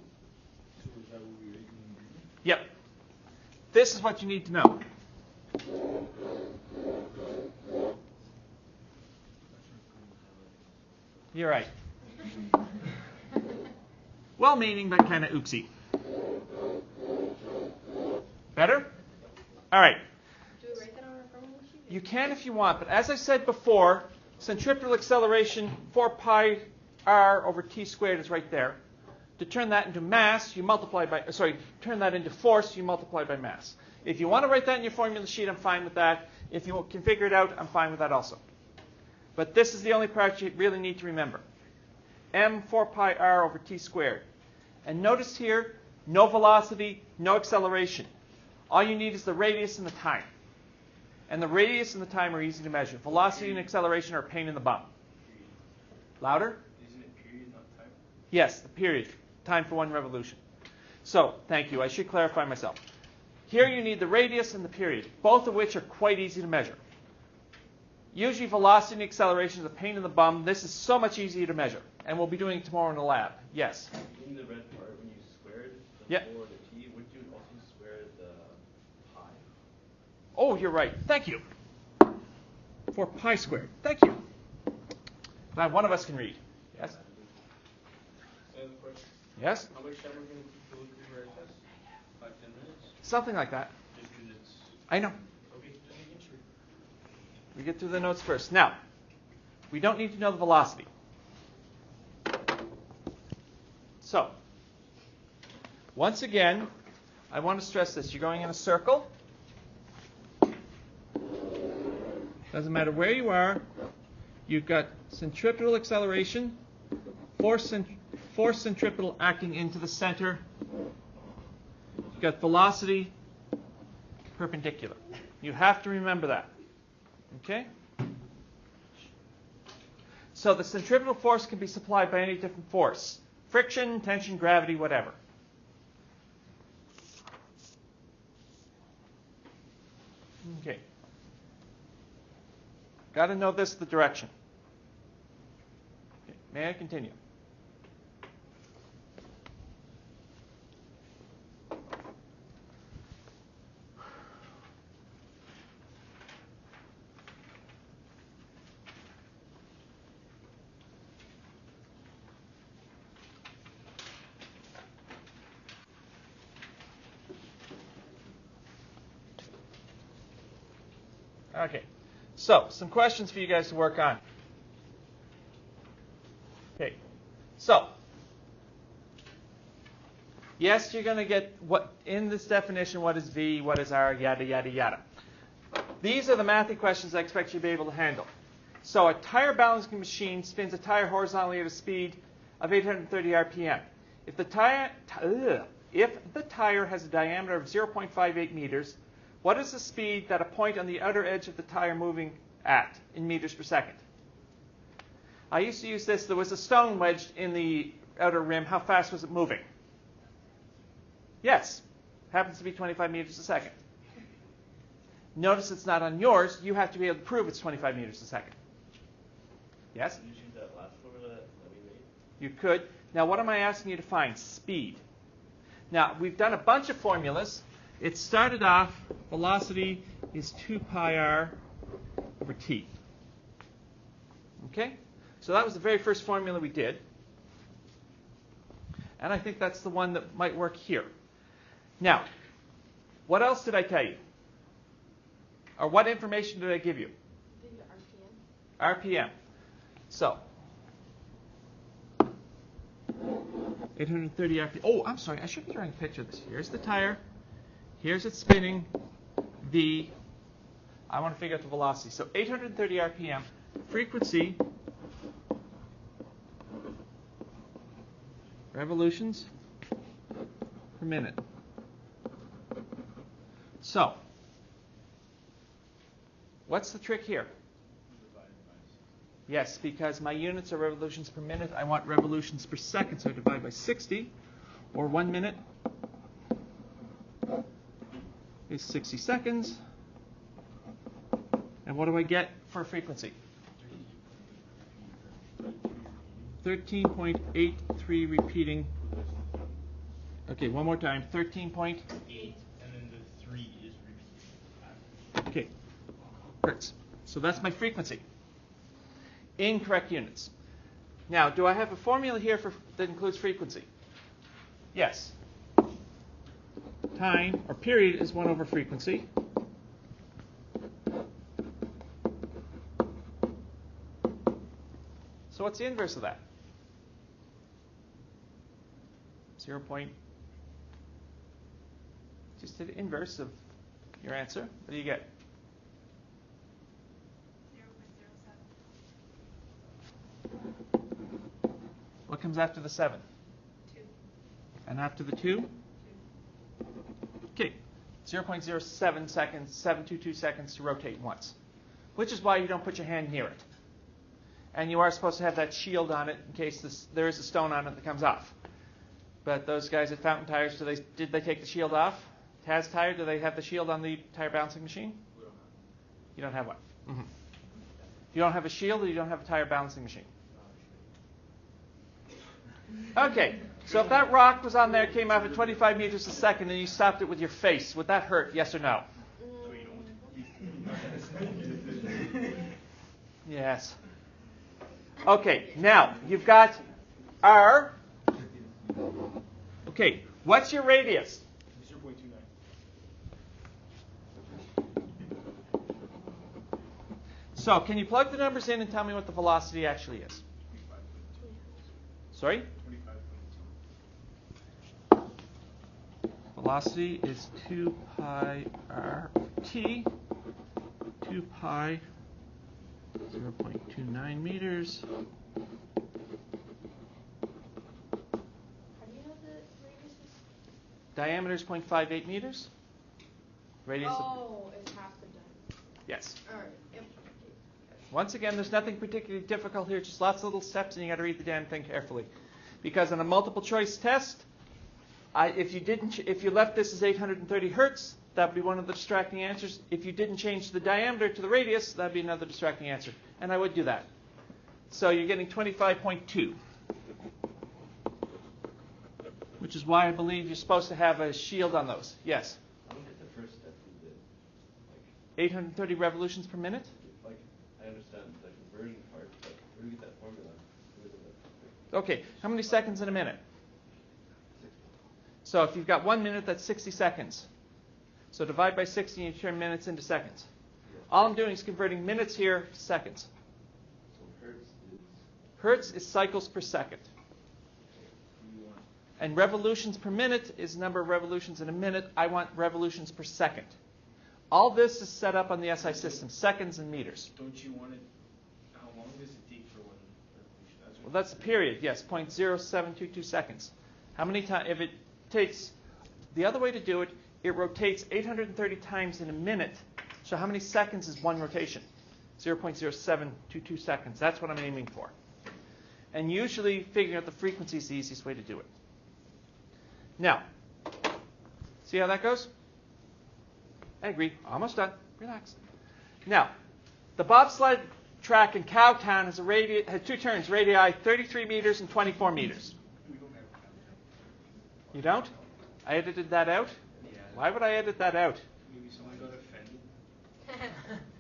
is that what we write in green?
Yep. This is what you need to know. You're right. Well-meaning, but kind of oopsie. Better? All right.
Do we write that on our formula sheet?
You can if you want, but as I said before, centripetal acceleration, 4 pi r over t squared is right there. To turn that into mass, you multiply by, turn that into force, you multiply by mass. If you want to write that in your formula sheet, I'm fine with that. If you can figure it out, I'm fine with that also. But this is the only part you really need to remember. m 4 pi r over t squared. And notice here, no velocity, no acceleration. All you need is the radius and the time. And the radius and the time are easy to measure. Velocity and acceleration are a pain in the bum. Louder?
Isn't it period, not time?
Yes, the period. Time for 1 revolution. So, thank you. I should clarify myself. Here you need the radius and the period, both of which are quite easy to measure. Usually velocity and acceleration is a pain in the bum. This is so much easier to measure. And we'll be doing it tomorrow in the lab. Yes?
In the red part, when you squared the
Yep.
4 or the t, would you also square the pi?
Oh, you're right. Thank you. 4 pi squared. Thank you. Glad one of us can read. Yes?
I have a question.
Yes?
How much time are we going to go through our test? 5-10 minutes?
Something like that.
Just because it's...
I know.
Okay, just making sure.
We get through the notes first. Now, we don't need to know the velocity. So, once again, I want to stress this. You're going in a circle. Doesn't matter where you are. You've got centripetal acceleration, force centripetal acting into the center. You've got velocity perpendicular. You have to remember that. Okay? So the centripetal force can be supplied by any different force. Friction, tension, gravity, whatever. Okay. Got to know this, the direction. Okay. May I continue? Okay, so some questions for you guys to work on. Okay, so yes, you're going to get what in this definition, what is V, what is R, yada, yada, yada. These are the mathy questions I expect you to be able to handle. So a tire balancing machine spins a tire horizontally at a speed of 830 RPM. If the tire has a diameter of 0.58 meters, what is the speed that a point on the outer edge of the tire moving at in meters per second? I used to use this. There was a stone wedged in the outer rim. How fast was it moving? Yes. Happens to be 25 meters a second. Notice it's not on yours. You have to be able to prove it's 25 meters a second. Yes?
Can you use that last formula that we made?
You could. Now, what am I asking you to find? Speed. Now, we've done a bunch of formulas. It started off, velocity is 2 pi r over t. Okay? So that was the very first formula we did. And I think that's the one that might work here. Now, what else did I tell you? Or what information did I give you?
RPM.
RPM. So, 830 RPM. Oh, I'm sorry. I should be drawing a picture of this. Here's the tire. Here's it spinning. I want to figure out the velocity. So 830 RPM. Frequency, revolutions per minute. So, what's the trick here? Yes, because my units are revolutions per minute. I want revolutions per second, so I divide by 60, or 1 minute is 60 seconds. And what do I get for frequency? 13.83 repeating. Okay, one more time. 13.
8, and then the 3 is repeated.
Okay, hertz. So that's my frequency. Incorrect units. Now, do I have a formula here that includes frequency? Yes. Time, or period, is 1 over frequency. So what's the inverse of that? 0. Just the inverse of your answer. What do you get?
0.07.
What comes after the 7?
2.
And after the 2?
2.
Okay, 0.07 seconds, 722 seconds to rotate once, which is why you don't put your hand near it. And you are supposed to have that shield on it in case there is a stone on it that comes off. But those guys at Fountain Tires, did they take the shield off? Taz Tire, do they have the shield on the tire balancing machine? You don't have one. Mm-hmm. You don't have a shield, or you don't have a tire balancing machine? Okay, so if that rock was on there, came off at 25 meters a second, and you stopped it with your face, would that hurt, yes or no? Yes. Okay, now, you've got R. Okay, what's your radius?
0.29.
So, can you plug the numbers in and tell me what the velocity actually is? Sorry? velocity is 2 pi rt, 2 pi 0.29 meters.
How do you know the radius is?
Diameter is 0.58 meters. Radius of,
Oh, it's half the diameter.
yes.
Alright, yep.
Once again, there's nothing particularly difficult here, just lots of little steps, and you got to read the damn thing carefully. Because on a multiple choice test, if you left this as 830 hertz, that would be one of the distracting answers. If you didn't change the diameter to the radius, that would be another distracting answer. And I would do that. So you're getting 25.2. Which is why I believe you're supposed to have a shield on those. Yes?
I don't get the first step you did.
830 revolutions per minute?
I understand the conversion part, but where do you get that formula?
Okay, how many seconds in a minute? So if you've got 1 minute, that's 60 seconds. So divide by 60 and you turn minutes into seconds. All I'm doing is converting minutes here to seconds.
So
Hertz is cycles per second. And revolutions per minute is number of revolutions in a minute. I want revolutions per second. All this is set up on the SI system, seconds and meters.
Don't you want it, how long does it take for one revolution?
Well, that's the period, yes, 0.0722 seconds. How many times, if it takes, the other way to do it, it rotates 830 times in a minute. So how many seconds is one rotation? 0.0722 seconds. That's what I'm aiming for. And usually figuring out the frequency is the easiest way to do it. Now, see how that goes? I agree. Almost done. Relax. Now, the bobsled track in Cowtown has two turns, radii 33 meters and 24 meters. You don't? I edited that out? Why would I edit that out?
Maybe someone got offended.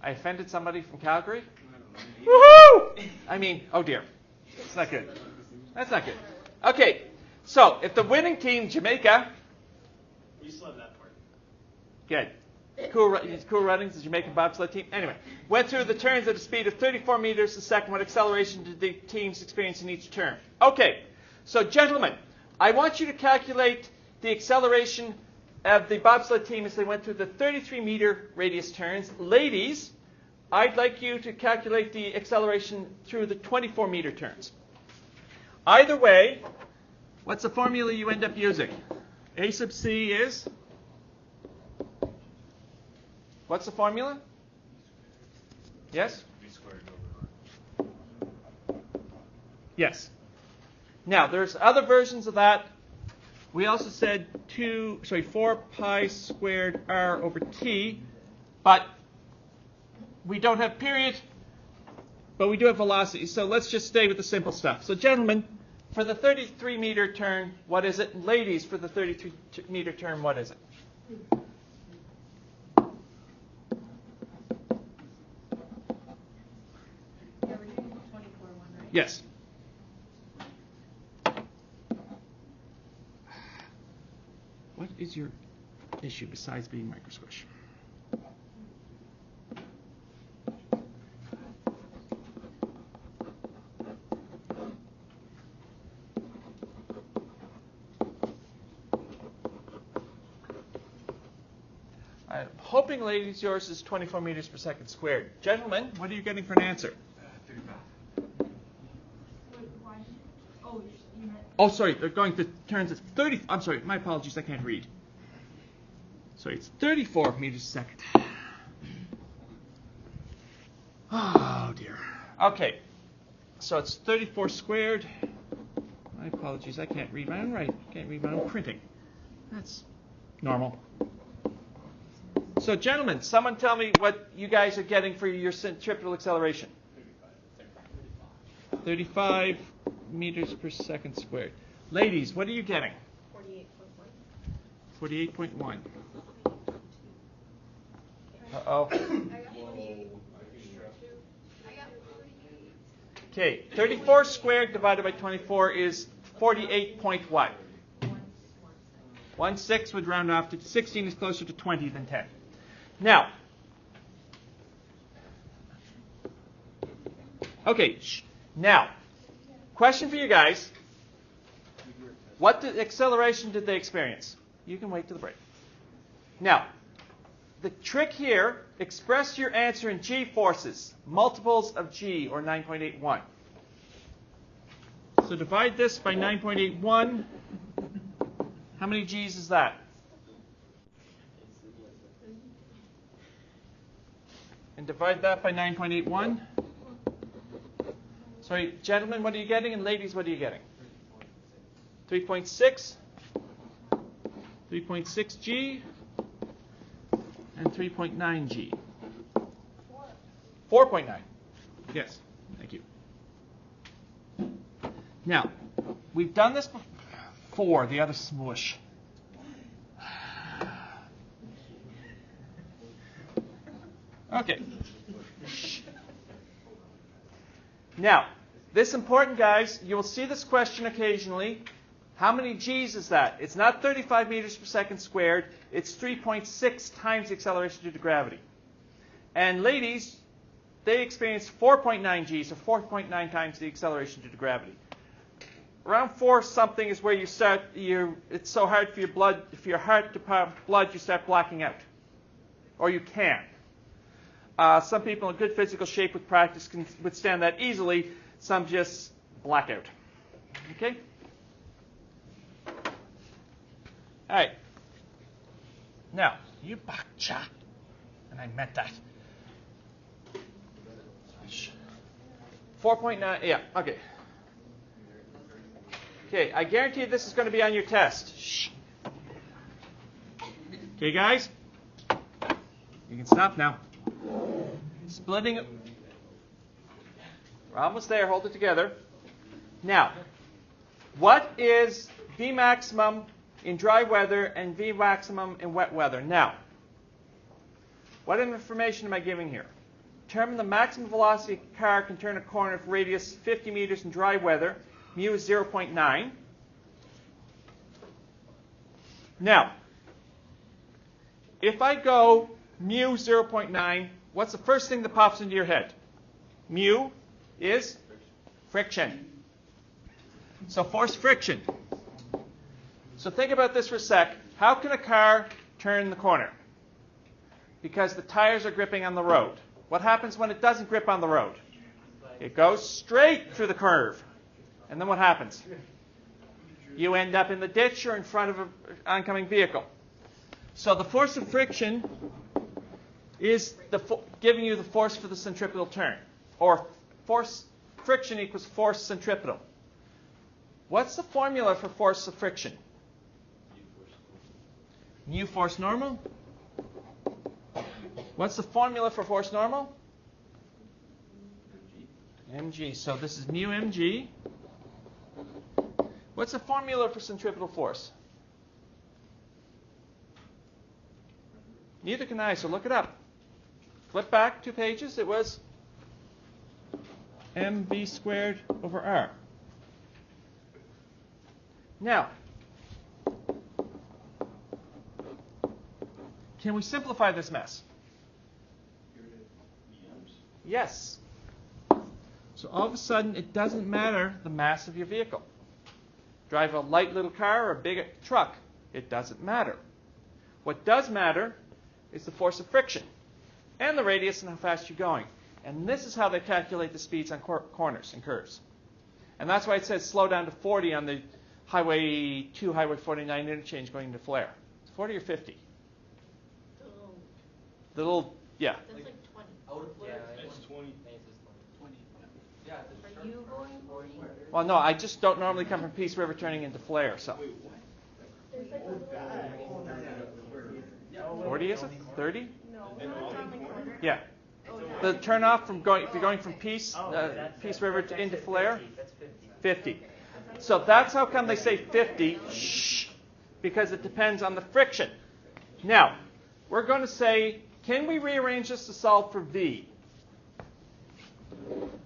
I offended somebody from Calgary?
I don't know.
Woohoo! I mean, oh dear. That's not good. That's not good. Okay, so if the winning team, Jamaica,
You still have that part.
good. Cool Runnings, the Jamaican bobsled team. Anyway, went through the turns at a speed of 34 meters a second. What acceleration did the teams experience in each turn? Okay, so gentlemen, I want you to calculate the acceleration of the bobsled team as they went through the 33-meter radius turns. Ladies, I'd like you to calculate the acceleration through the 24-meter turns. Either way, what's the formula you end up using? A sub c is? What's the formula? Yes?
V squared over R.
Yes. Now, there's other versions of that. We also said 4 pi squared r over t, but we don't have period, but we do have velocity. So let's just stay with the simple stuff. So gentlemen, for the 33-meter turn, what is it? And ladies, for the 33-meter turn, what is it?
Yeah, we're doing the 24 one, right?
Yes. What is your issue besides being microsquish? I'm hoping, ladies, yours is 24 meters per second squared. Gentlemen, what are you getting for an answer?
35.
Wait, why? Oh, you meant.
Oh, sorry, they're going to turns at 30. I'm sorry, my apologies, I can't read. Sorry, it's 34 meters a second. Oh, dear. Okay, so it's 34 squared. My apologies, I can't read my own writing. Can't read my own printing. That's normal. So, gentlemen, someone tell me what you guys are getting for your centripetal acceleration. 35 meters per second squared. Ladies, what are you getting?
48.1.
48.1. Uh-oh.
I got 48. I got 48.
Okay, 34 squared divided by 24 is 48 point what? 1/6 would round off to 16 is closer to 20 than 10. Now, okay, now, question for you guys. What acceleration did they experience? You can wait till the break. Now, the trick here, express your answer in g forces, multiples of g, or 9.81. So divide this by 9.81. How many g's is that? And divide that by 9.81. Sorry, gentlemen, what are you getting? And ladies, what are you getting? 3.6. 3.6 G. And 3.9 G. 4.9. Yes, thank you. Now, we've done this before, the other smoosh. Okay. Now, this important, guys, you will see this question occasionally. How many g's is that? It's not 35 meters per second squared. It's 3.6 times the acceleration due to gravity. And ladies, they experience 4.9 g's, or 4.9 times the acceleration due to gravity. Around 4 something is where you start, it's so hard for your heart to pump blood, you start blacking out. Or you can. Some people in good physical shape with practice can withstand that easily. Some just black out. Okay? All right. Now, you bacha. And I meant that. 4.9, yeah, okay. Okay, I guarantee this is going to be on your test. Shh. Okay, guys? You can stop now. Splitting it. We're almost there. Hold it together. Now, what is V maximum in dry weather and V maximum in wet weather? Now, what information am I giving here? Determine the maximum velocity a car can turn a corner if radius 50 meters in dry weather. Mu is 0.9. Now, if I go mu 0.9, what's the first thing that pops into your head? Mu is friction. So force friction. So think about this for a sec. How can a car turn the corner? Because the tires are gripping on the road. What happens when it doesn't grip on the road? It goes straight through the curve. And then what happens? You end up in the ditch or in front of an oncoming vehicle. So the force of friction is giving you the force for the centripetal turn. Or force friction equals force centripetal. What's the formula for force of friction? Mu force normal. What's the formula for force normal? mg. So this is mu mg. What's the formula for centripetal force? Neither can I, so look it up. Flip back 2 pages. It was mv squared over r. Now, can we simplify this mess? Yes. So all of a sudden, it doesn't matter the mass of your vehicle. Drive a light little car or a big truck. It doesn't matter. What does matter is the force of friction and the radius and how fast you're going. And this is how they calculate the speeds on corners and curves. And that's why it says slow down to 40 on the Highway 2, Highway 49 interchange going into Flair. It's 40 or 50? The little, yeah.
That's like 20.
It's 20.
Are you going 40?
Well, no, I just don't normally come from Peace River turning into Flair, so.
There's like a little
40 is it? 30?
No, it's on the corner.
Yeah. The turnoff from going, if you're going from Peace River to into Flair, 50. So that's how come they say 50. Shh, because it depends on the friction. Now, we're going to say, can we rearrange this to solve for V?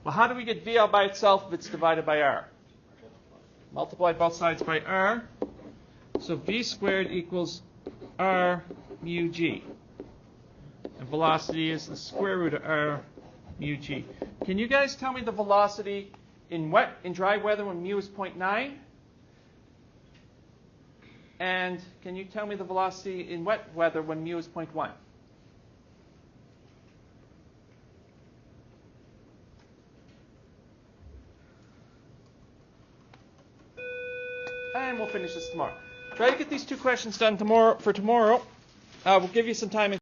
Well, how do we get V all by itself if it's divided by R? Multiply both sides by R. So V squared equals R mu G. And velocity is the square root of R mu G. Can you guys tell me the velocity in dry weather when mu is 0.9? And can you tell me the velocity in wet weather when mu is 0.1? And we'll finish this tomorrow. Try to get these 2 questions done tomorrow. We'll give you some time.